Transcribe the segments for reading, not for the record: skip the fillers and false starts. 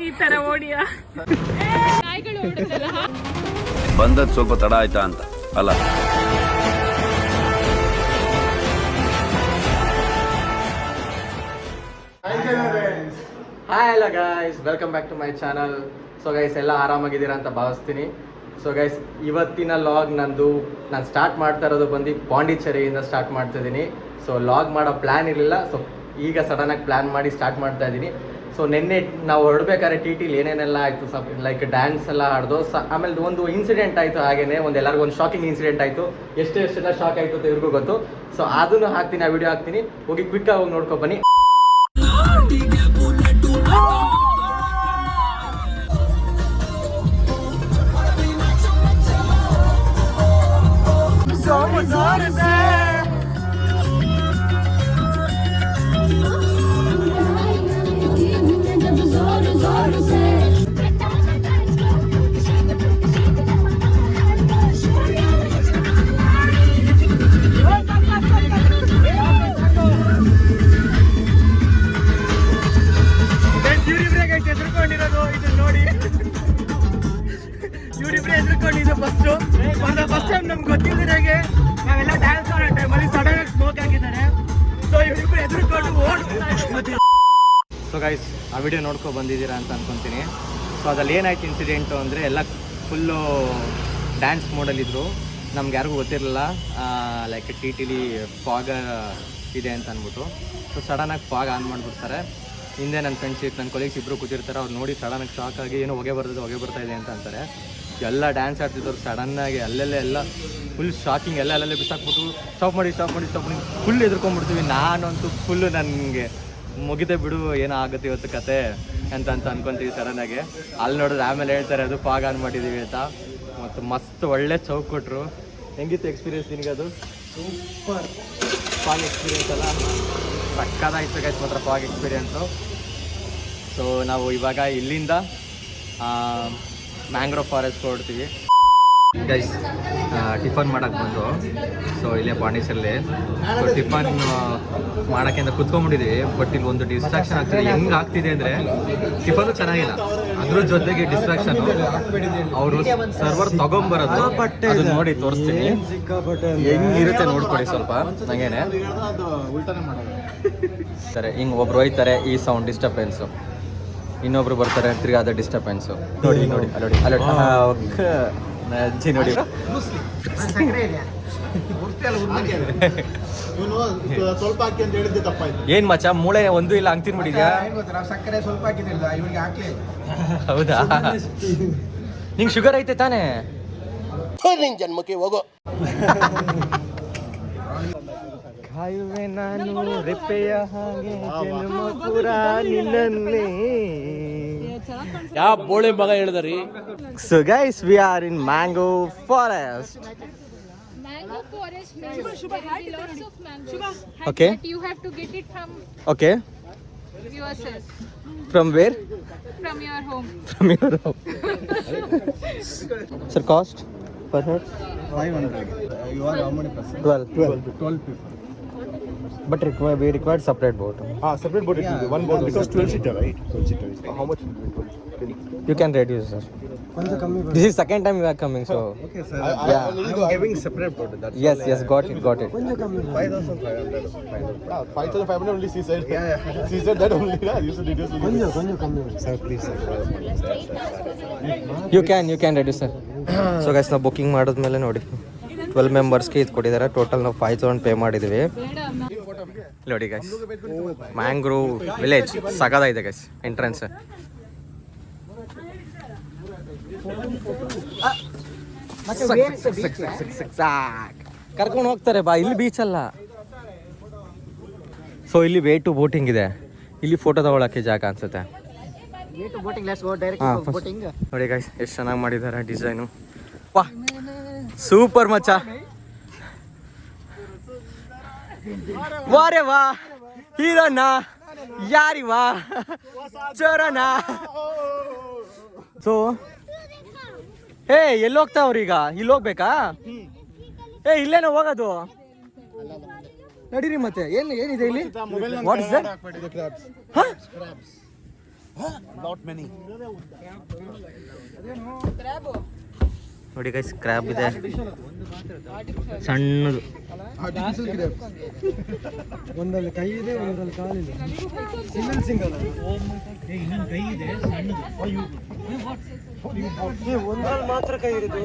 ಈ ತರ ಓಡಿಯಾ ನಾಯಿಗಳು ಓಡುತ್ತಲ್ಲ ಬಂದದ್ ಸ್ವಲ್ಪ ತಡ ಆಯ್ತಾ ಅಂತ ಅಲ್ಲ. Hi hello guys, welcome back to my channel. So guys ಎಲ್ಲ ಆರಾಮಾಗಿದ್ದೀರಾ ಅಂತ ಭಾವಿಸ್ತೀನಿ. ಸೊ ಗೈಸ್ ಇವತ್ತಿನ ಲಾಗ್ ನಾನು ಸ್ಟಾರ್ಟ್ ಮಾಡ್ತಾ ಇರೋದು ಬಂದು ಪಾಂಡಿಚೇರಿಯಿಂದ ಸ್ಟಾರ್ಟ್ ಮಾಡ್ತಿದ್ದೀನಿ. ಸೊ ಲಾಗ್ ಮಾಡೋ ಪ್ಲ್ಯಾನ್ ಇರಲಿಲ್ಲ, ಸೊ ಈಗ ಸಡನ್ನಾಗಿ ಪ್ಲ್ಯಾನ್ ಮಾಡಿ ಸ್ಟಾರ್ಟ್ ಮಾಡ್ತಾ ಇದ್ದೀನಿ. ಸೊ ನಿನ್ನೆ ನಾವು ಹೊರಡ್ಬೇಕಾದ್ರೆ ಟಿಲಿ ಏನೇನೆಲ್ಲ ಆಯಿತು, ಲೈಕ್ ಡ್ಯಾನ್ಸ್ ಎಲ್ಲ ಆಡ್ದು, ಆಮೇಲೆ ಒಂದು ಇನ್ಸಿಡೆಂಟ್ ಆಯಿತು. ಹಾಗೇನೆ ಎಲ್ಲರಿಗೂ ಒಂದು ಶಾಕಿಂಗ್ ಇನ್ಸಿಡೆಂಟ್ ಆಯಿತು. ಎಷ್ಟೆಲ್ಲ ಶಾಕ್ ಆಯಿತು ಅಂತ ಇವ್ರಿಗೂ ಗೊತ್ತು. ಸೊ ಅದನ್ನು ಹಾಕ್ತೀನಿ, ಆ ವಿಡಿಯೋ ಹಾಕ್ತೀನಿ, ಹೋಗಿ ಕ್ವಿಕ್ಕಾಗಿ ಹೋಗಿ ನೋಡ್ಕೊ ಬನ್ನಿ. ಫಸ್ಟ್ ಟೈಮ್ ನಮ್ಗೆ ಗೊತ್ತಿಲ್ಲದಾಗೆ ನಾವೆಲ್ಲ ಡ್ಯಾನ್ಸ್ ಮಾಡೋ ಟೈಮಲ್ಲಿ ಸಡನ್ ಆಗಿ ಸ್ಮೋಕ್ ಹಾಕಿದ್ದಾರೆ. ಸೊ ಇವರಿಬ್ರು ಎದುರುಕೊಂಡು ಓಡ್. ಸೊ ಗೈಸ್ ಆ ವಿಡಿಯೋ ನೋಡ್ಕೊ ಬಂದಿದ್ದೀರಾ ಅಂತ ಅನ್ಕೊತೀನಿ. ಸೊ ಅದ್ರಲ್ಲಿ ಏನಾಯ್ತು ಇನ್ಸಿಡೆಂಟು ಅಂದರೆ ಎಲ್ಲ ಫುಲ್ಲು ಡ್ಯಾನ್ಸ್ ಮೋಡಲ್ಲಿದ್ದರು. ನಮ್ಗೆ ಯಾರಿಗೂ ಗೊತ್ತಿರಲಿಲ್ಲ ಲೈಕ್ ಟಿಲಿ ಫಾಗ್ ಇದೆ ಅಂತ ಅಂದ್ಬಿಟ್ಟು. ಸೊ ಸಡನ್ನಾಗಿ ಫಾಗ್ ಆನ್ ಮಾಡಿಬಿಡ್ತಾರೆ. ಹಿಂದೆ ನನ್ನ ಫ್ರೆಂಡ್ಶಿಪ್, ನನ್ನ ಕೊಲೀಗ್ಸ್ ಇಬ್ಬರು ಕೂತಿರ್ತಾರೆ. ಅವ್ರು ನೋಡಿ ಸಡನ್ನಾಗಿ ಶಾಕ್ ಆಗಿ ಏನೋ ಹೊಗೆ ಬರ್ತಾ ಇದೆ ಅಂತ ಅಂತಾರೆ. ಎಲ್ಲ ಡ್ಯಾನ್ಸ್ ಆಡ್ತಿದ್ದವ್ರು ಸಡನ್ನಾಗಿ ಎಲ್ಲ ಫುಲ್ ಶಾಕಿಂಗ್, ಅಲ್ಲಲ್ಲೇ ಬಿಸಾಕ್ಬಿಟ್ಟು ಸ್ಟಾಪ್ ಮಾಡಿ ಫುಲ್ ಎದ್ಕೊಂಡ್ಬಿಡ್ತೀವಿ. ನಾನಂತೂ ಫುಲ್ಲು ನನಗೆ ಮುಗಿದೇ ಬಿಡು, ಏನೋ ಆಗುತ್ತೆ ಇವತ್ತು ಕತೆ ಅಂತ ಅನ್ಕೊತೀವಿ ಸಡನ್ನಾಗಿ. ಅಲ್ಲಿ ನೋಡಿದ್ರೆ ಆಮೇಲೆ ಹೇಳ್ತಾರೆ ಅದು ಫಾಗ್ ಆನ್ ಮಾಡಿದ್ದೀವಿ ಅಂತ. ಮತ್ತು ಮಸ್ತ್ ಒಳ್ಳೆ ಚೌಕ್ ಕೊಟ್ಟರು. ಹೆಂಗಿತ್ತು ಎಕ್ಸ್ಪೀರಿಯನ್ಸ್ ನಿನಗೆ? ಅದು ಸೂಪರ್ ಫಾಗ್ ಎಕ್ಸ್ಪೀರಿಯನ್ಸ್ ಅಲ್ಲ, ಸಕ್ಕದಾಗಿತ್ತು ಗೈಸ್ ಮಾತ್ರ ಫಾಗ್ ಎಕ್ಸ್ಪೀರಿಯನ್ಸು. ಸೊ ನಾವು ಇವಾಗ ಇಲ್ಲಿಂದ ಮ್ಯಾಂಗ್ರೋವ್ ಫಾರೆಸ್ಟ್ ಹೊರಡ್ತೀವಿ ಗೈಸ್. ಟಿಫನ್ ಮಾಡೋಕ್ಕೆ ಬಂದು, ಸೊ ಇಲ್ಲೇ ಪಾಂಡಿಚೇರಿಲಿ. ಸೊ ಟಿಫನ್ ಮಾಡೋಕ್ಕಿಂತ ಕುತ್ಕೊಂಡ್ಬಿಟ್ಟಿದ್ದೀವಿ. ಬಟ್ ಇಲ್ಲಿ ಒಂದು ಡಿಸ್ಟ್ರಾಕ್ಷನ್ ಆಗ್ತಿದೆ. ಹೆಂಗೆ ಆಗ್ತಿದೆ ಅಂದರೆ ಟಿಫನು ಚೆನ್ನಾಗಿಲ್ಲ, ಅದ್ರ ಜೊತೆಗೆ ಡಿಸ್ಟ್ರಾಕ್ಷನು. ಅವರು ಸರ್ವರ್ ತೊಗೊಂಬರೋದು ಅದು ನೋಡಿ ತೋರಿಸ್ತೀನಿ ಹೆಂಗಿರುತ್ತೆ ನೋಡ್ಕೊಡಿ ಸ್ವಲ್ಪ. ನಂಗೇನೆ ಸರಿ ಹಿಂಗೆ ಒಬ್ರು ಹೋಯ್ತಾರೆ, ಈ ಸೌಂಡ್ ಡಿಸ್ಟರ್ಬೆನ್ಸು. ಇನ್ನೊಬ್ರು ಬರ್ತಾರೆ, ತಿರ್ಗಿ ಅದ ಡಿಸ್ಟರ್ಬೆನ್ಸು. ನೋಡಿ ಅಜ್ಜಿ ನೋಡಿ ಸ್ವಲ್ಪ ಹಾಕಿ ಅಂತ ಹೇಳಿದ್ದೆ ತಪ್ಪಾಯ್ತು. ಏನ್ ಮಚ್ಚ ಮೂಳೆ ಒಂದು ಇಲ್ಲ ಹಂಗ್ ತಿನ್ಬಿಟ್ಟಿದ್ಯಾ? ಸಕ್ಕರೆ ಸ್ವಲ್ಪ ಹಾಕಿದ್ದಿಲ್ಲ, ಇವನಿಗೆ ಹಾಕ್ಲೇ ಇಲ್ಲ. ಹೌದಾ? ನಿಂಗೆ ಶುಗರ್ ಐತೆ ತಾನೇ? ನಿನ್ ಜನ್ಮಕ್ಕೆ ಹೋಗೋ. ಕಾಯುವೆ ನಾನು ರೆಪ್ಪೆಯ ಹಾಗೆ ಜನ್ಮ ಪುರ ನಿನ್ನನ್ನೇ. ಯಾವ ಬೋಳೆ ಮಗ ಹೇಳಿದ್ರಿ? So guys, we are in mango forest. Mango forest means there is lots of mangoes. Okay. But you have to get it from Okay. yourself. From where? From your home. From your home. Sir, cost per head? 500. You are how many person? 12 people. But we required separate boat. Separate boat. It will be one boat because 12 seater, right? 12 seater. How much will be 12? You can reduce, sir. This is second time we are coming, so. Okay, sir. Yeah. I'm giving separate boat. That's Yes, got it. 5,500. 5,500 only she said. Yeah. She said that only. You should reduce. Sir, please, sir. You can reduce, sir. So guys, ನಾವು booking ಮಾಡಿದ್ಮೇಲೆ ನೋಡಿ 12 ಮೆಂಬರ್ಸ್ಗೆ ಇದು ಕೊಟ್ಟಿದ್ದಾರೆ. Total ನಾವು 5,000 pay ಮಾಡಿದ್ದೀವಿ. ನೋಡಿ guys, mangrove village ಸಗದಾಗಿದೆ guys. Entrance ಕರ್ಕೊಂಡು ಹೋಗ್ತಾರೆ ಬಾ. ಇಲ್ಲಿ ಬೀಚ್ ಅಲ್ಲ. ಸೊ ಇಲ್ಲಿ ವೇ ಟು ಬೋಟಿಂಗ್ ಇದೆ. ಇಲ್ಲಿ ಫೋಟೋ ತಗೊಳಕ್ಕೆ ಜಾಗ ಅನ್ಸುತ್ತೆ. ನೋಡಿ ಗೈಸ್ ಎಷ್ಟು ಚೆನ್ನಾಗಿ ಮಾಡಿದ್ದಾರೆ ಡಿಸೈನು. ವಾ ಸೂಪರ್ ಮಚ್ಚ. ವಾರೆ ವಾ ಹೀರೋನ ಯಾರಿವಾ ಚೋರನ. ಸೊ ಎಲ್ಲಿ ಹೋಗ್ತಾವ್ರೀಗ? ಇಲ್ಲಿ ಹೋಗ್ಬೇಕಾ? ಇಲ್ಲೇನೋ ಹೋಗೋದು. ನಡೀರಿ ಮತ್ತೆ. ಏನಿದೆ ಇಲ್ಲಿ? What is that? Not many. ನೋಡಿ ಗೈಸ್ ಕ್ರ್ಯಾಬ್ ಇದೆ ಸಣ್ಣದು. Artificial crabs. ಒಂದಲ್ಲಿ ಕೈ ಇದೆ ಒಂದಲ್ಲಿ ಕಾಲಿದೆ. Single single. ಇನ್ನೊಂದು ಕೈ ಇದೆ ಸಣ್ಣದು. ಒಂದಲ್ಲಿ ಮಾತ್ರ ಕೈ ಇರುತ್ತೆ.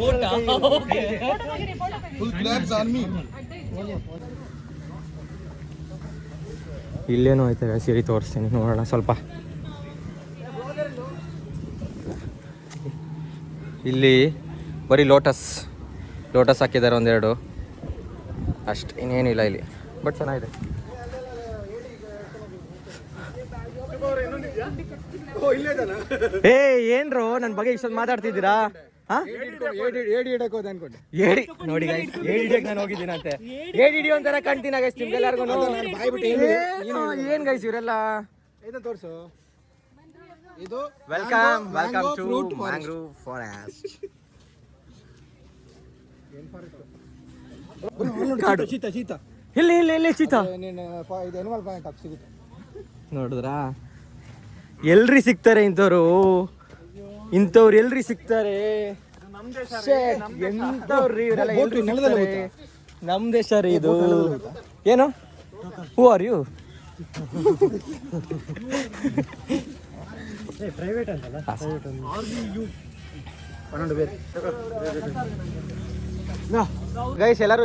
Full crabs on me. ಇಲ್ಲೇನೋ ಐತೆ ಗೈಸ್, ಸರಿ ತೋರಿಸ್ತೀನಿ ನೋಡೋಣ ಸ್ವಲ್ಪ. ಇಲ್ಲಿ ಬರೀ ಲೋಟಸ್ ಹಾಕಿದ್ದಾರೆ ಒಂದೆರಡು ಅಷ್ಟು, ಇನ್ನೇನಿಲ್ಲ ಇಲ್ಲಿ. ಬಟ್ ಚೆನ್ನಾಗಿದೆ. ಏ ಏನ್ರು ನನ್ನ ಬಗ್ಗೆ ಇಷ್ಟೊಂದು ಮಾತಾಡ್ತಿದ್ದೀರಾ? ಏಡಿ ನೋಡಿ ಗೈಸ್, ಏಡಿ ಹಿಡಿಯಕ್ಕೆ ನಾನು ಹೋಗಿದ್ದೀನಂತೆ. ಏಡಿ ಹಿಡಿಯೋ ಒಂಥರ ಕಾಣ್ತೀನಿ ಗೈಸ್ ನಿಮ್ಗೆಲ್ಲರಿಗೂ. ಏನ್ ಗೈಸ್ ಇವರೆಲ್ಲ? ತೋರಿಸು. ಇದು welcome to mangrove forest. Cheetah ಇಲ್ಲಿ ಚೀತಾ ನೋಡಿದ್ರಾ? ಎಲ್ರಿ ಸಿಗ್ತಾರೆ ಇಂಥವ್ರು ಎಲ್ರಿ ಸಿಗ್ತಾರೆ? ಎಂತವ್ರಿ ಇವರೆಲ್ಲ? ನಮ್ ದೇಶ ರೀ ಇದು. ಏನು ಹೂ ಆರ್ ಯು? ಪ್ರೈವೇಟ್ ಅಂತಲ್ಲ, ಗೈಸ್ ಎಲ್ಲರೂ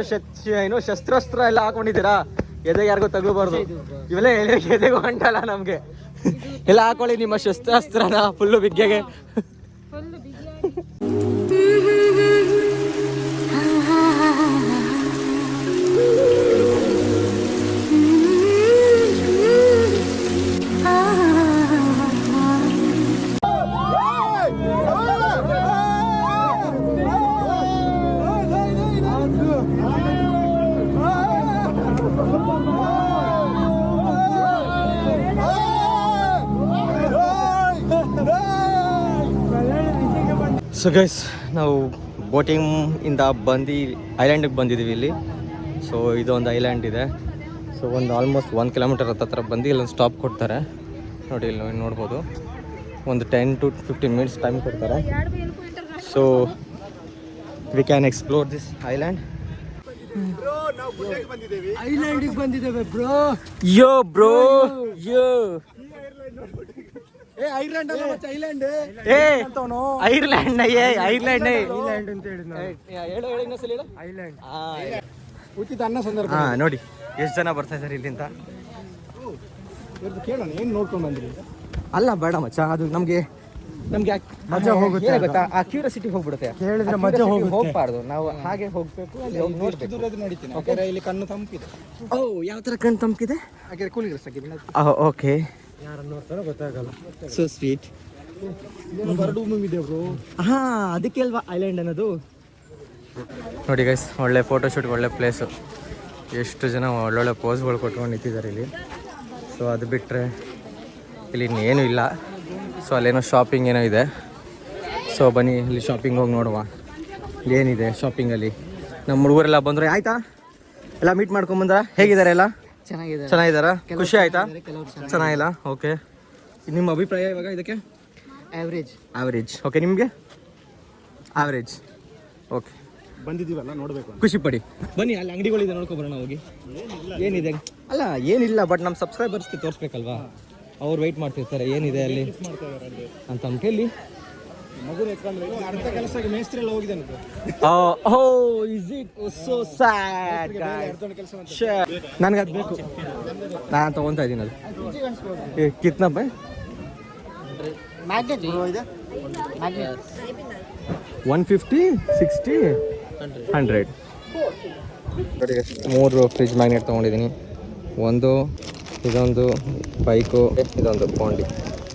ಏನು ಶಸ್ತ್ರಾಸ್ತ್ರ ಎಲ್ಲ ಹಾಕೊಂಡಿದ್ದೀರಾ? ಎದೆಗೆ ಯಾರಿಗೂ ತಗೋಬಾರ್ದು. ಇವೆಲ್ಲ ಎದೆಗೂ ಅಂಟಲ್ಲ ನಮ್ಗೆ. ಎಲ್ಲ ಹಾಕೊಳ್ಳಿ ನಿಮ್ಮ ಶಸ್ತ್ರಾಸ್ತ್ರನ ಫುಲ್ಲು ಬಿಗ್ಗೆಗೆ. ಸೊ ಗೈಸ್ ನಾವು ಬೋಟಿಂಗ್ ಇಂದ ಬಂದು ಐಲ್ಯಾಂಡಿಗೆ ಬಂದಿದ್ದೀವಿ ಇಲ್ಲಿ. ಸೊ ಇದೊಂದು ಐಲ್ಯಾಂಡ್ ಇದೆ. ಸೊ ಒಂದು ಆಲ್ಮೋಸ್ಟ್ 1 ಕಿಲೋಮೀಟರ್ ಹತ್ರ ಬಂದು ಇಲ್ಲೊಂದು ಸ್ಟಾಪ್ ಕೊಡ್ತಾರೆ ನೋಡಿ. ಇಲ್ಲಿ ನೋಡ್ಬೋದು ಒಂದು 10 to 15 ಮಿನಿಟ್ಸ್ ಟೈಮ್ ಕೊಡ್ತಾರೆ. So we can explore this island. ಐಲ್ಯಾಂಡಿಗೆ ಬಂದಿದ್ದೇವೆ bro. Yo bro yo. Ireland ಅಲ್ಲ ಮತ್ತೆ ಐಲ್ಯಾಂಡ್. ಐರ್ಲೆಂಡ್ ಐರ್ಲೆಂಡ್ ಅಂತ ಹೇಳಿದ್ನ. ಐಲ್ಯಾಂಡ್ ಉಚಿತ ಅನ್ನ ಸಂದರ್ಭ. ನೋಡಿ ಎಷ್ಟು ಜನ ಬರ್ತಾ ಇದ್ದಾರೆ ಇಲ್ಲಿಂದ. ಕೇಳೋಣ ಏನು ನೋಡ್ಕೊಂಡು ಬಂದ್ರಿ? ಅಲ್ಲ ಬೇಡ ಮಚ್ಚ, ಅದು ನಮ್ಗೆ ಮಜಾ ಹೋಗುತ್ತೆ ಗೊತ್ತಾ? ಆ ಕ್ಯೂರಿಯಾಸಿಟಿ ಹೋಗ್ಬಿಡುತ್ತೆ. ಕೇಳಿದ್ರೆ ಮಜಾ ಹೋಗ್ಬಾರ್ದು, ನಾವು ಹಾಗೆ ಹೋಗ್ಬೇಕು. ಅಲ್ಲಿ ಹೋಗಿ ನೋಡ್ಬೇಕು. ನೋಡ್ತೀನಿ ಇಲ್ಲಿ ಕಣ್ಣು ತಂಪಿದೆ. ಓ ಯಾವ ತರ ಕಣ್ಣು ತಂಪಿದೆ? ಹಾಗೆ ಕೂಲಿಂಗ್ ಆಗಿದೆ. ಓಕೆ, ಯಾರನ್ನ ನೋಡ್ತಾರೋ ಗೊತ್ತಾಗಲ್ಲ. So sweet. ಬರಡು ಇದೆ ಬ್ರೋ. ಹಾ ಅದಕ್ಕೆ ಅಲ್ವಾ ಐಲ್ಯಾಂಡ್ ಅನ್ನೋದು. ನೋಡಿ ಗೈಸ್, ಒಳ್ಳೆ ಫೋಟೋಶೂಟ್ಗೆ ಒಳ್ಳೆ ಪ್ಲೇಸು. ಎಷ್ಟು ಜನ ಒಳ್ಳೊಳ್ಳೆ ಪೋಸ್ಗಳು ಕೊಟ್ಕೊಂಡು ನಿಂತಿದ್ದಾರೆ ಇಲ್ಲಿ. ಸೊ ಅದು ಬಿಟ್ಟರೆ ಇಲ್ಲಿ ಇನ್ನೇನು ಇಲ್ಲ. ಸೊ ಅಲ್ಲೇನೋ ಶಾಪಿಂಗ್ ಏನೋ ಇದೆ. ಸೊ ಬನ್ನಿ ಇಲ್ಲಿ ಶಾಪಿಂಗ್ ಹೋಗಿ ನೋಡುವ ಏನಿದೆ ಶಾಪಿಂಗಲ್ಲಿ. ನಮ್ಮ ಹುಡುಗರೆಲ್ಲ ಬಂದರು. ಆಯಿತಾ ಎಲ್ಲ ಮೀಟ್ ಮಾಡ್ಕೊಂಬಂದ್ರ? ಹೇಗಿದ್ದಾರೆ ಎಲ್ಲ? ಚೆನ್ನಾಗಿದ್ದಾರಾ? ಖುಷಿ ಆಯಿತಾ? ಚೆನ್ನಾಗಿಲ್ಲ. ಓಕೆ, ನಿಮ್ಮ ಅಭಿಪ್ರಾಯ ಇವಾಗ ಇದಕ್ಕೆ? ಆವ್ರೇಜ್. ಓಕೆ, ನಿಮಗೆ ಆವ್ರೇಜ್. ಓಕೆ, ಬಂದಿದ್ದೀವಲ್ಲ ನೋಡಬೇಕು. ಖುಷಿ ಪಡಿ. ಬನ್ನಿ ಅಲ್ಲಿ ಅಂಗಡಿಗಳಿದೆ ನೋಡ್ಕೊಬರೋಣ ಹೋಗಿ. ಏನಿದೆ? ಅಲ್ಲ ಏನಿಲ್ಲ, ಬಟ್ ನಮ್ಮ ಸಬ್ಸ್ಕ್ರೈಬರ್ಸ್ಗೆ ತೋರಿಸ್ಬೇಕಲ್ವಾ? ಅವ್ರು ವೆಯ್ಟ್ ಮಾಡ್ತಿರ್ತಾರೆ ಏನಿದೆ ಅಲ್ಲಿ ಅಂತ ಅಂದ್ಕೇಳಿ. ಮಗು ಎತ್ಕೊಂಡ್ರೆ ಅರ್ಧ ಕೆಲಸಕ್ಕೆ ಮೇಸ್ತ್ರಿ ಎಲ್ಲ ಹೋಗಿದೆ ಅಂತ. ಇಸ್ ಇಟ್ ಸೋ ಸ್ಯಾಡ್ ನನಗೆ ಅದು ಬೇಕು. ನಾನು ತೊಗೊತಾ ಇದ್ದೀನಿ ಅದು. ಕಿತ್ನಾ ಬೈ? 150, 60, 100. ನೋಡಿ, 3 ಫ್ರಿಜ್ ಮ್ಯಾಗ್ನೆಟ್ ತೊಗೊಂಡಿದ್ದೀನಿ. ಒಂದು ಇದೊಂದು ಬೈಕು, ಇದೊಂದು ಪಾಂಡಿ.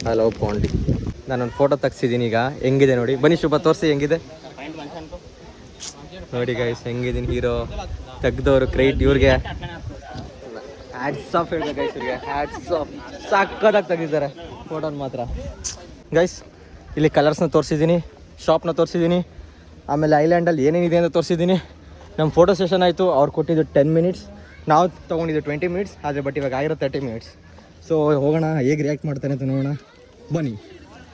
I love ಪಾಂಡಿ. ನಾನೊಂದು ಫೋಟೋ ತೆಗ್ಸಿದ್ದೀನಿ ಈಗ. ಹೆಂಗಿದೆ ನೋಡಿ, ಬನ್ನಿ ಶುಭ ತೋರಿಸಿ ಹೆಂಗಿದೆ ನೋಡಿ ಗೈಸ್. ಹೆಂಗಿದ್ದೀನಿ ಹೀರೋ ತೆಗ್ದವರು ಕ್ರೆಡಿಟ್ ಇವ್ರಿಗೆ. ಹ್ಯಾಟ್ಸ್ ಆಫ್ ಹೇಳ್ಬೇಕು ಗೈಸ್ ಇವ್ರಿಗೆ. Hats off. ಸಕ್ಕತ್ತಾಗಿ ತೆಗಿದ್ದಾರೆ ಫೋಟೋನ ಮಾತ್ರ ಗೈಸ್. ಇಲ್ಲಿ ಕಲರ್ಸ್ನ ತೋರಿಸಿದ್ದೀನಿ, ಶಾಪ್ನ ತೋರಿಸಿದ್ದೀನಿ, ಆಮೇಲೆ ಐಲ್ಯಾಂಡಲ್ಲಿ ಏನೇನಿದೆ ಅಂತ ತೋರಿಸಿದ್ದೀನಿ. ನಮ್ಮ ಫೋಟೋ ಸೆಷನ್ ಆಯಿತು. ಅವ್ರು ಕೊಟ್ಟಿದ್ದು 10 ಮಿನಿಟ್ಸ್, ನಾವು ತೊಗೊಂಡಿದ್ದು 20 ಮಿನಿಟ್ಸ್. ಆದರೆ ಬಟ್ ಇವಾಗ ಆಗಿರೋ 30 ಮಿನಿಟ್ಸ್. ಸೊ ಹೋಗೋಣ, ಹೇಗೆ ರಿಯಾಕ್ಟ್ ಮಾಡ್ತಾನೆ ಅಂತ ನೋಡೋಣ. ಬನ್ನಿ.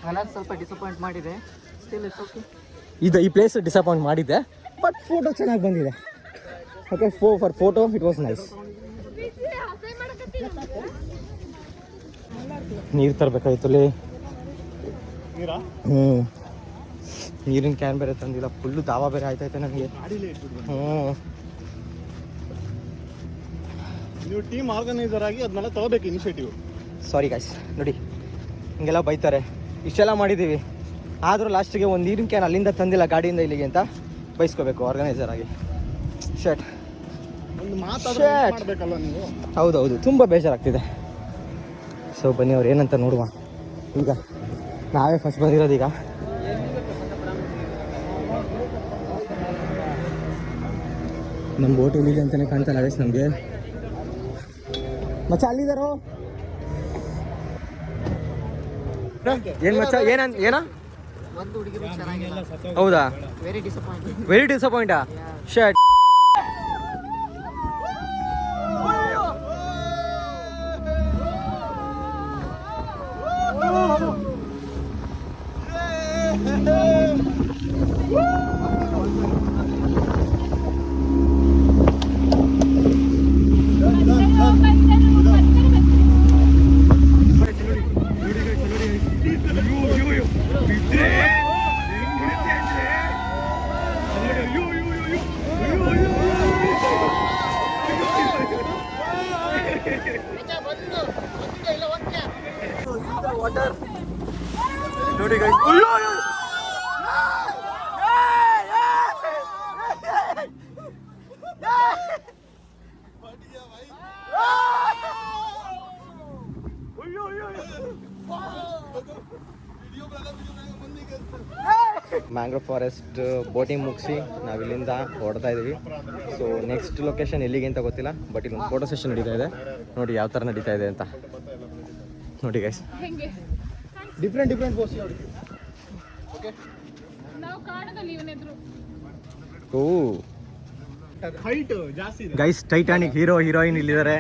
ಕಲರ್ ಸ್ವಲ್ಪ ಡಿಸಪಾಯಿಂಟ್ ಮಾಡಿದೆ, ಸ್ಟಿಲ್ ಇಟ್ಸ್ ಓಕೆ. ಈ ಪ್ಲೇಸ್ ಡಿಸಪಾಯಿಂಟ್ ಮಾಡಿದ್ದೆ, ಬಟ್ ಫೋಟೋ ಚೆನ್ನಾಗಿ ಬಂದಿದೆ. Okay, for photo it was nice. ನೀರು ತರಬೇಕಾಯ್ತಲ್ಲಿ. ನೀರಿನ ಕ್ಯಾನ್ ಬೇರೆ ತಂದಿಲ್ಲ, ಫುಲ್ಲು ದಾವ ಬೇರೆ ಆಯ್ತೈತೆ ನನಗೆ. ನೀವು ಟೀಮ್ ಆರ್ಗನೈಸರ್ ಆಗಿ ಅದನ್ನೆಲ್ಲ ತಗೋಬೇಕು ಇನಿಷಿಯೇಟಿವ್. ಸಾರಿ ಗಾಯ್ಸ್, ನೋಡಿ ಹಿಂಗೆಲ್ಲ ಬೈತಾರೆ. ಇಷ್ಟೆಲ್ಲ ಮಾಡಿದ್ದೀವಿ, ಆದರೂ ಲಾಸ್ಟಿಗೆ ಒಂದು ನೀರಿನ ಕ್ಯಾನ್ ಅಲ್ಲಿಂದ ತಂದಿಲ್ಲ ಗಾಡಿಯಿಂದ ಇಲ್ಲಿಗೆ ಅಂತ ಬೈಸ್ಕೋಬೇಕು ಆರ್ಗನೈಸರ್ ಆಗಿ. ಶರ್ಟ್ ಒಂದು ಮಾತಾಡಬೇಕಲ್ಲ ನೀವು. ಹೌದೌದು, ತುಂಬ ಬೇಜಾರಾಗ್ತಿದೆ. ಸೊ ಬನ್ನಿ ಅವ್ರು ಏನಂತ ನೋಡುವ. ಈಗ ನಾವೇ ಫಸ್ಟ್ ಬಂದಿರೋದು. ಈಗ ನಮ್ಮ ಬೋಟ್ ಎಲ್ಲಿದೆ ಅಂತಲೇ ಕಾಣ್ತಲ್ಲ ಗೈಸ್ ನಮಗೆ. ಮಚ್ಚ ಅಲ್ಲಿದ್ದಾರೋ ಏನು ಮಚ್ಚ? ಏನ ಒಂದು ಹುಡುಗಿ ಚೆನ್ನಾಗಿಲ್ಲ. ಹೌದಾ? Very disappoint. ವೆರಿ ಡಿಸಪಾಯಿಂಟಾ? ಶರ್ಟ್ ನೋಡಿ ಗೈಸ್. ಮ್ಯಾಂಗ್ರೋವ್ ಫಾರೆಸ್ಟ್ ಬೋಟಿಂಗ್ ಮುಗಿಸಿ ನಾವಿಲ್ಲಿಂದ ಹೊರಡ್ತಾ ಇದ್ದೀವಿ. ಸೊ ನೆಕ್ಸ್ಟ್ ಲೊಕೇಶನ್ ಎಲ್ಲಿಗೆ ಅಂತ ಗೊತ್ತಿಲ್ಲ, ಬಟ್ ಇಲ್ಲೊಂದು ಫೋಟೋ ಸೆಷನ್ ನಡೀತಾ ಇದೆ. ನೋಡಿ ಯಾವ ಥರ ನಡೀತಾ ಇದೆ ಅಂತ ನೋಡಿ ಗೈಸ್. ಡಿಫ್ರೆಂಟ್ ಪೋಸ್ ನೋಡಿ. ಓಕೆ, ನಾವು ಕಾಣದಲ್ಲಿ ಇವನೆದ್ರು ಓ ಹೈಟ್ ಜಾಸ್ತಿ ಇದೆ ಗೈಸ್. ಟೈಟಾನಿಕ್ ಹೀರೋ ಹೀರೋಯಿನ್ ಇಲ್ಲಿದ್ದಾರೆ.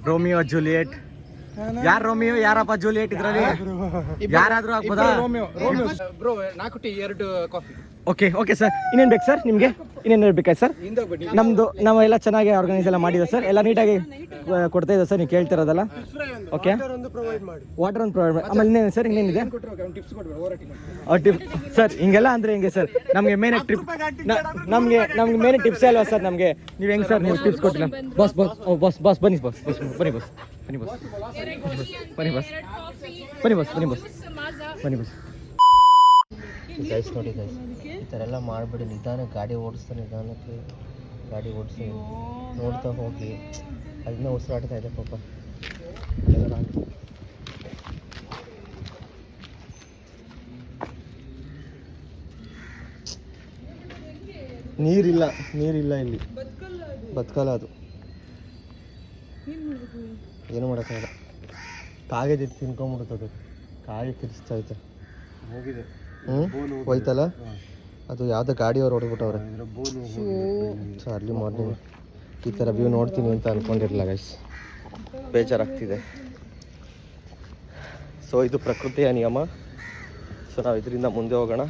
Romeo Juliet. ಯಾರು ರೋಮಿಯೋ, ಯಾರಪ್ಪ ಜೂಲಿಯೆಟ್? ಇದರಲ್ಲಿ ಯಾರಾದ್ರೂ ಆಗ್ಬೋದಾ? Bro 4 tea 2 coffee. Okay sir. ಇನ್ನೇನು ಬೇಕು ಸರ್ ನಿಮಗೆ? ಇನ್ನೇನು ಬೇಕಾಯ್ತು ಸರ್? ನಾವೆಲ್ಲ ಚೆನ್ನಾಗಿ ಆರ್ಗನೈಸ್ ಎಲ್ಲ ಮಾಡಿದೆ ಸರ್, ಎಲ್ಲ ನೀಟಾಗಿ ಕೊಡ್ತಾ ಇದೆ ಸರ್. ನೀವು ಕೇಳ್ತಿರೋದಲ್ಲ. ಓಕೆ, ವಾಟರ್ ಒಂದು ಪ್ರೊವೈಡ್ ಮಾಡಿ. ಆಮೇಲೆ ಇನ್ನೇನು ಸರ್? ಇನ್ನೇನಿದೆ ಟಿಪ್ ಸರ್? ಹಿಂಗೆಲ್ಲ ಅಂದರೆ ಹೆಂಗೆ ಸರ್? ನಮಗೆ ಮೇನ್ ಟ್ರಿಪ್, ನಮಗೆ ಮೇನ್ ಟಿಪ್ಸ್ ಅಲ್ವಾ ಸರ್ ನಮಗೆ? ನೀವು ಹೆಂಗೆ ಸರ್ ನೀವು ಟಿಪ್ಸ್ ಕೊಟ್ಟಿಲ್ಲ? ಬಸ್ ಬನ್ನಿ ಬಸ್ ಬನ್ನಿ ಬಸ್ ಬನ್ನಿ ಬಸ್ ಬನ್ನಿ ಬಸ್ ಬನ್ನಿ ಬಸ್ ಬನ್ನಿ ಬಸ್ ಬನ್ನಿ ಬಸ್. ಗೈಸ್ ನೋಡಿ ಗೈಸ್, ಈ ಥರ ಎಲ್ಲ ಮಾಡಿಬಿಡಿ. ನಿಧಾನಕ್ಕೆ ಗಾಡಿ ಓಡಿಸ್ತಾನೆ, ನಿಧಾನಕ್ಕೆ ಗಾಡಿ ಓಡಿಸಿ ನೋಡ್ತಾ ಹೋಗಿ. ಅದನ್ನ ಉಸಿರಾಡ್ತಾ ಇದೆ ಪಾಪ. ನೀರಿಲ್ಲ ಇಲ್ಲಿ, ಬದುಕಲ್ಲ ಅದು. ಏನು ಮಾಡೋಕ್ಕಾಗಲ್ಲ. ಕಾಗೆ ತಿನ್ಕೊಂಬಿಡ್ತದೆ, ಕಾಗೆ ತಿರ್ಸ್ತಾ ಐತೆ. ಹೋಯ್ತಲ್ಲ ಅದು. ಯಾವುದೋ ಗಾಡಿಯವ್ರು ಹೊಡೆದ್ಬಿಟ್ಟವ್ರೆ. ಸೊ ಅರ್ಲಿ ಮಾರ್ನಿಂಗ್ ಈ ಥರ ವ್ಯೂ ನೋಡ್ತೀನಿ ಅಂತ ಅಂದ್ಕೊಂಡಿರಲಿಲ್ಲ ಗೈಸ್, ಬೇಜಾರಾಗ್ತಿದೆ. ಸೊ ಇದು ಪ್ರಕೃತಿಯ ನಿಯಮ. ಸೊ ನಾವು ಇದರಿಂದ ಮುಂದೆ ಹೋಗೋಣ.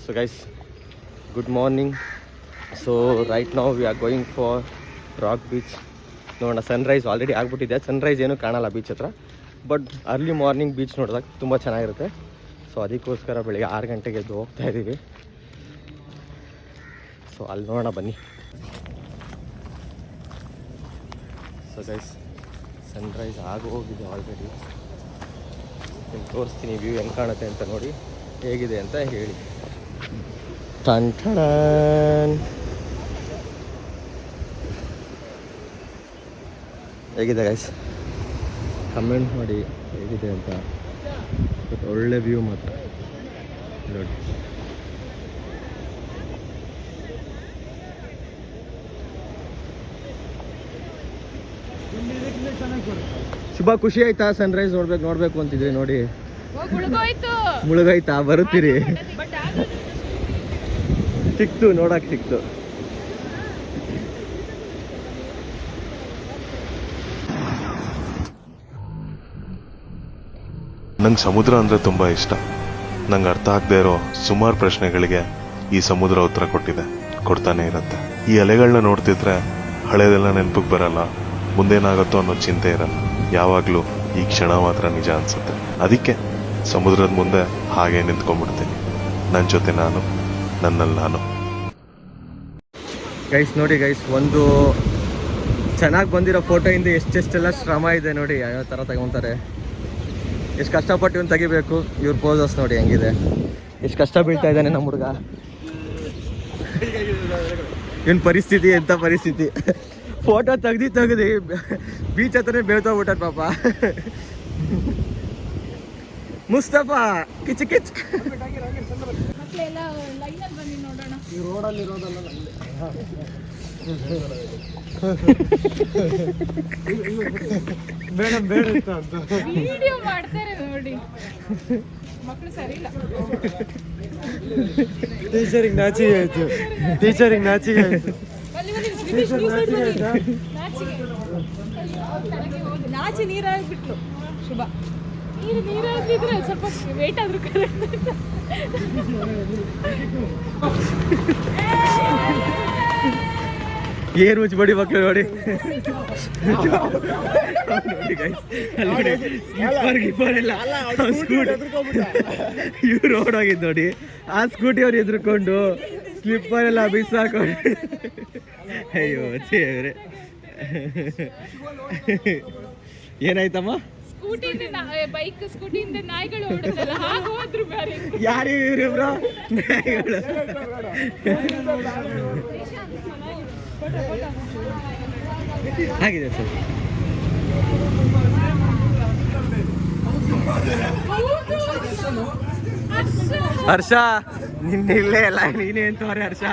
So guys, good morning. So right now we are going for rock beach. ನೋಡೋಣ, ಸನ್ರೈಸ್ ಆಲ್ರೆಡಿ ಆಗಿಬಿಟ್ಟಿದೆ. ಸನ್ರೈಸ್ ಏನೂ ಕಾಣಲ್ಲ ಬೀಚ್ ಹತ್ರ, ಬಟ್ ಅರ್ಲಿ ಮಾರ್ನಿಂಗ್ ಬೀಚ್ ನೋಡಿದಾಗ ತುಂಬ ಚೆನ್ನಾಗಿರುತ್ತೆ. ಸೊ ಅದಕ್ಕೋಸ್ಕರ ಬೆಳಿಗ್ಗೆ 6 ಗಂಟೆಗೆ ಎದ್ದು ಹೋಗ್ತಾ ಇದ್ದೀವಿ. ಸೊ ಅಲ್ಲಿ ನೋಡೋಣ ಬನ್ನಿ. ಸೊ ಗೈಸ್, ಸನ್ರೈಸ್ ಆಗೋಗಿದೆ ಆಲ್ರೆಡಿ. ನಿಮ್ಗೆ ತೋರಿಸ್ತೀನಿ ವ್ಯೂ ಹೆಂಗೆ ಕಾಣುತ್ತೆ ಅಂತ, ನೋಡಿ ಹೇಗಿದೆ ಅಂತ ಹೇಳಿ. Ton ton. ಹೇಗಿದೆ ಗೈಸ್? ಕಮೆಂಟ್ ಮಾಡಿ ಹೇಗಿದೆ ಅಂತ. ಬಟ್ ಒಳ್ಳೆ ವ್ಯೂ ಮಾತ್ರ ನೋಡಿ. ಶುಭ, ಖುಷಿ ಆಯ್ತಾ? ಸನ್ರೈಸ್ ನೋಡ್ಬೇಕು ಅಂತಿದ್ರಿ, ನೋಡಿ ಮುಳುಗೋಯ್ತಾ? ಬರುತ್ತೀರಿ? ಸಿಕ್ತು, ನೋಡಕ್ ಸಿಕ್ತು. ನಂಗೆ ಸಮುದ್ರ ಅಂದರೆ ತುಂಬ ಇಷ್ಟ. ನಂಗೆ ಅರ್ಥ ಆಗದೆ ಇರೋ ಸುಮಾರು ಪ್ರಶ್ನೆಗಳಿಗೆ ಈ ಸಮುದ್ರ ಉತ್ತರ ಕೊಡ್ತಾನೆ ಇರುತ್ತೆ. ಈ ಅಲೆಗಳನ್ನ ನೋಡ್ತಿದ್ರೆ ಹಳೇದೆಲ್ಲ ನೆನಪಿಗೆ ಬರಲ್ಲ, ಮುಂದೇನಾಗುತ್ತೋ ಅನ್ನೋ ಚಿಂತೆ ಇರಲ್ಲ. ಯಾವಾಗಲೂ ಈ ಕ್ಷಣ ಮಾತ್ರ ನಿಜ ಅನ್ಸುತ್ತೆ. ಅದಕ್ಕೆ ಸಮುದ್ರದ ಮುಂದೆ ಹಾಗೆ ನಿಂತ್ಕೊಂಡ್ಬಿಡ್ತೀನಿ, ನನ್ನ ಜೊತೆ ನಾನು, ನನ್ನಲ್ಲಿ ನಾನು. ಗೈಸ್ ನೋಡಿ ಗೈಸ್, ಒಂದು ಚೆನ್ನಾಗಿ ಬಂದಿರೋ ಫೋಟೋಯಿಂದ ಎಷ್ಟೆಷ್ಟೆಲ್ಲ ಶ್ರಮ ಇದೆ ನೋಡಿ. ಯಾವ ಥರ ತಗೊತಾರೆ, ಎಷ್ಟು ಕಷ್ಟಪಟ್ಟು ಇವನು ತೆಗಿಬೇಕು. ಇವ್ರ ಪೋಸಸ್ ನೋಡಿ ಹೆಂಗಿದೆ, ಎಷ್ಟು ಕಷ್ಟ ಬೀಳ್ತಾ ಇದ್ದಾನೆ ನಮ್ಮ ಹುಡುಗ. ಇವನ್ ಪರಿಸ್ಥಿತಿ ಎಂಥ ಪರಿಸ್ಥಿತಿ, ಫೋಟೋ ತೆಗ್ದು ಬೀಚ್ ಹತ್ರನೇ ಬೇಳ್ತೋಗ್ಬಿಟ್ಟ ಪಾಪ. ಮುಸ್ತಫಾ ಕಿಚ್ ಕಿಚ್. ಮಕ್ಕಳೆಲ್ಲ ಲೈನಲ್ಲಿ ಬನ್ನಿ ನೋಡೋಣ. ಈ ರೋಡಲ್ಲಿ ಇರೋದಲ್ಲ ಮೇಡಮ್ ಬೇಡ ಅಂತ ವಿಡಿಯೋ ಮಾಡ್ತಾರೆ ನೋಡಿ, ಮಕ್ಕಳು ಸರಿ ಇಲ್ಲ. ಟೀಚರಿಗೆ ನಾಚಿಗೆ ಆಯ್ತು, ಟೀಚರಿಗೆ ನಾಚಿಗೆ ಆಯ್ತು. ನಾಚಿ ನೀರಾಗ್ಬಿಟ್ಲು ಶುಭ. ನೀರಾಗಿದ್ರೆ ಸ್ವಲ್ಪ ವೇಟ್ ಆದ್ರೂ ಏನು ಮುಚ್ಚಬೇಡಿ ಮಕ್ಕಳು ನೋಡಿ. ಇವ್ರು ಓಡೋಗಿದ್ದು ನೋಡಿ, ಆ ಸ್ಕೂಟಿ ಅವ್ರು ಎದ್ರುಕೊಂಡು ಸ್ಲಿಪ್ಪರ್ ಎಲ್ಲ ಬಿಸಾಕೊಂಡು. ಅಯ್ಯೋ ದೇವ್ರೆ, ಏನಾಯ್ತಮ್ಮ? ಸ್ಕೂಟಿಯಿಂದ ಬೈಕ್ ಸ್ಕೂಟಿಯಿಂದ ನಾಯಿಗಳು ಓಡುತ್ತಲ್ಲ ಹಾಗೆ ಹೋದ್ರು. ಯಾರು ಇವ್ರಿಬ್ರು ನಾಯಿಗಳು? ಆಗಿದೆ ಸರ್. ಹರ್ಷ ನಿನ್ನೆ ಇಲ್ಲೇ ಇಲ್ಲ, ನೀನೇ ಅಂತವ್ರೆ ಹರ್ಷ.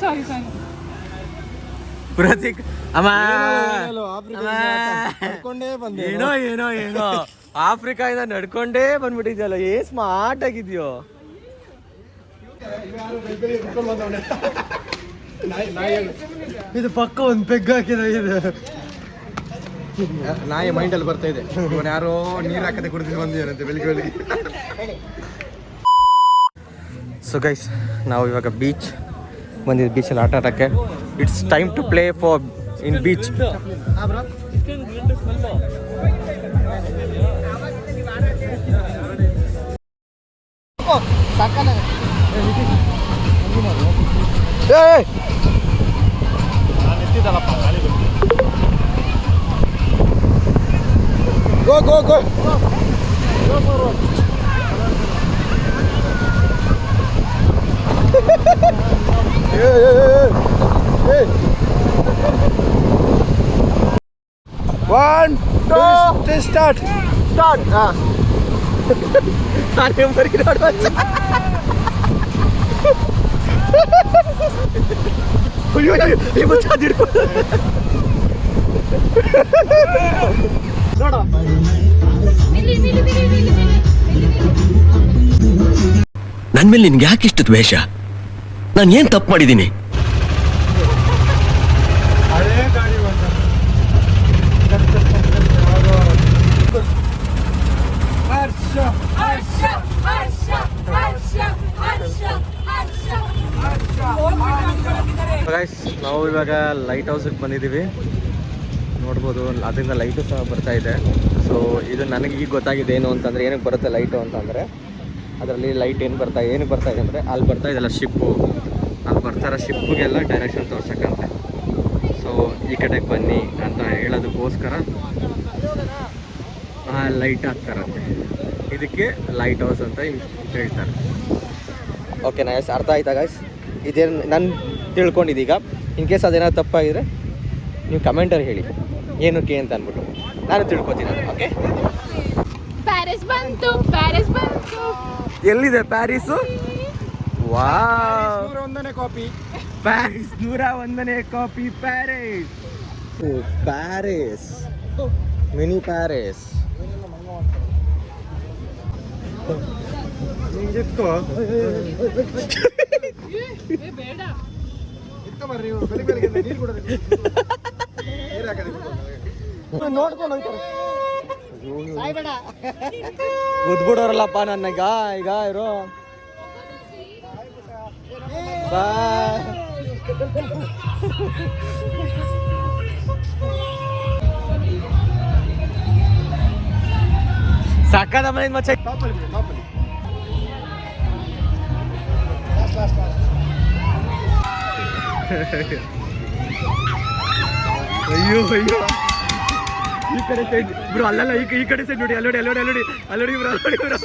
ಸಾರಿ ಪ್ರತೀಕ್ ಅಮ್ಮ ಬಂದೆ. ಏನೋ ಏನೋ ಏನೋ ಆಫ್ರಿಕಾದಿಂದ ನಡ್ಕೊಂಡೇ ಬಂದ್ಬಿಟ್ಟಿದ್ಯಲ್ಲ, ಏನ್ ಸ್ಮಾರ್ಟ್ ಆಗಿದ್ಯೋ. ಇದು ಪಕ್ಕ ಒಂದು ಪೆಗ್ ಹಾಕಿದ ಇದು ನಾಯಿ ಮೈಂಡಲ್ಲಿ ಬರ್ತಾ ಇದೆ, ಇವನು ಯಾರೋ ನೀರು ಹಾಕದೆ ಕುಡಿದು ಬಂದಿದ್ದಾರಂತೆ ಬೆಳಿಗ್ಗೆ ಬೆಳಿಗ್ಗೆ. ಸೊ ಗೈಸ್, ನಾವು ಇವಾಗ ಬೀಚ್ ಬಂದಿದ್ದು, ಬೀಚಲ್ಲಿ ಆಟ ಆಡೋಕ್ಕೆ. It's time to play for in beach. Go, go, go. Go forward. Hey. 1, 2, start. ಅರೆ ಬರೀ ನೋಡುವ. ಅಯ್ಯೋ ಈ ಮಚ್ಚ ಹಿಡ್ಕೊಂಡು ನೋಡ. ನನ್ ಮೇಲೆ ನಿನ್ಗೆ ಯಾಕಿಷ್ಟು ದ್ವೇಷ? ನಾನು ಏನ್ ತಪ್ಪು ಮಾಡಿದ್ದೀನಿ? ಹಳೇ ಗಾಡಿ ಗೈಸ್, ನಾವು ಇವಾಗ ಲೈಟ್ ಹೌಸಿಗೆ ಬಂದಿದ್ದೀವಿ. ನೋಡ್ಬೋದು, ಅದರಿಂದ ಲೈಟು ಸಹ ಬರ್ತಾ ಇದೆ. ಸೊ ಇದು ನನಗೆ ಈಗ ಗೊತ್ತಾಗಿದೆ ಏನು ಅಂತಂದರೆ, ಏನಕ್ಕೆ ಬರುತ್ತೆ ಲೈಟು ಅಂತಂದರೆ, ಅದರಲ್ಲಿ ಲೈಟ್ ಏನಕ್ಕೆ ಬರ್ತಾ ಇದೆ ಅಂದರೆ, ಅಲ್ಲಿ ಬರ್ತಾ ಇದೆಲ್ಲ ಶಿಪ್ಪು, ಅಲ್ಲಿ ಬರ್ತಾರ ಶಿಪ್ಪಿಗೆಲ್ಲ ಡೈರೆಕ್ಷನ್ ತೋರ್ಸಕ್ಕಂತೆ. ಸೊ ಈ ಕಡೆಗೆ ಬನ್ನಿ ಅಂತ ಹೇಳೋದಕ್ಕೋಸ್ಕರ ಲೈಟ್ ಹಾಕ್ತಾರಂತೆ. ಇದಕ್ಕೆ ಲೈಟ್ ಹೌಸ್ ಅಂತ ಹೇಳ್ತಾರೆ. ಓಕೆನಾ ಗೈಸ್, ಅರ್ಥ ಆಯ್ತಾ ಗೈಸ್? ಇದೇನು ನಾನು ತಿಳ್ಕೊಂಡಿದ್ದೀಗ. ಇನ್ ಕೇಸ್ ಅದೇನಾದ್ರು ತಪ್ಪಾಗಿದ್ರೆ ನೀವು ಕಮೆಂಟಲ್ಲಿ ಹೇಳಿ ಏನಕ್ಕೆ ಅಂತ ಅಂದ್ಬಿಟ್ಟು ನಾನು ತಿಳ್ಕೊತೀನಿ ಅದು. ಓಕೆ, ಪ್ಯಾರಿಸ್ ಬಂತು. ಎಲ್ಲಿದೆ ಪ್ಯಾರಿಸು? ವಾವ್, 101ನೇ ಕಾಪಿ ಪ್ಯಾರಿಸ್ 101ನೇ ಕಾಪಿ. Paris mini Paris. ಹಿಂಗಿತ್ಕೋ ಬೇಡ ಇತ್ತು ಬರ್ರಿ, ಬೆಳಿಗ್ಗೆ ನೀರು ಕೊಡೋದು. ನೋಡ್ಕೊಂಡು ಹೋಗ್ತಾರೆ. ಗುದ್ಬಿಡೋರಲ್ಲಪ್ಪ ನನ್ನ ಈಗ ಇರೋ ಬಾಯ್. ಸಾಕಾದ ಮನೆ ಮಚ್ಚ. ಅಯ್ಯೋ ಅಯ್ಯೋ ಈ ಕಡೆ ಸೈಡ್ ಬ್ರೋ ಅಲ್ಲಲ್ಲ ಈ ಕಡೆ ಸೈಡ್ ನೋಡಿ. ಅಲ್ಲೋಡಿ ಅಲ್ಲೋಡಿ ಅಲ್ಲೋಡಿ ಅಲ್ಲೋಡಿ ಬ್ರೋ ಅಲ್ಲೋಡಿ ಬ್ರೋ.